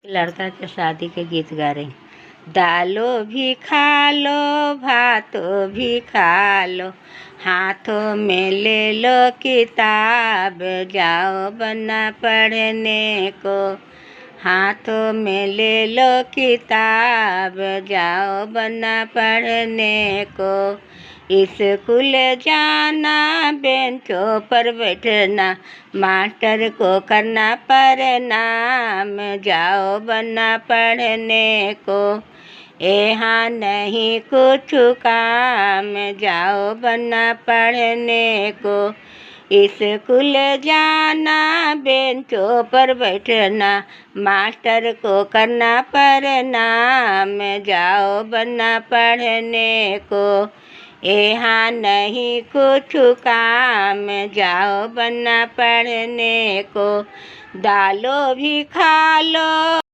लड़का के शादी के गीत गा रही। दालो भी खा लो, भातो भी खा लो, हाथों में ले लो किताब, जाओ बना पढ़ने को। हाथों में ले लो किताब, जाओ बना पढ़ने को। स्कूल जाना, बेंचों पर बैठना, मास्टर को करना प्रणाम, जाओ बना पढ़ने को। यहाँ नहीं कुछ काम, जाओ बना पढ़ने को। स्कूल जाना, बेंचों पर बैठना, मास्टर को करना प्रणाम, जाओ बना पढ़ने को। यहाँ नहीं कुछ काम, जाओ बना पढ़ने को। दालो भी खा लो।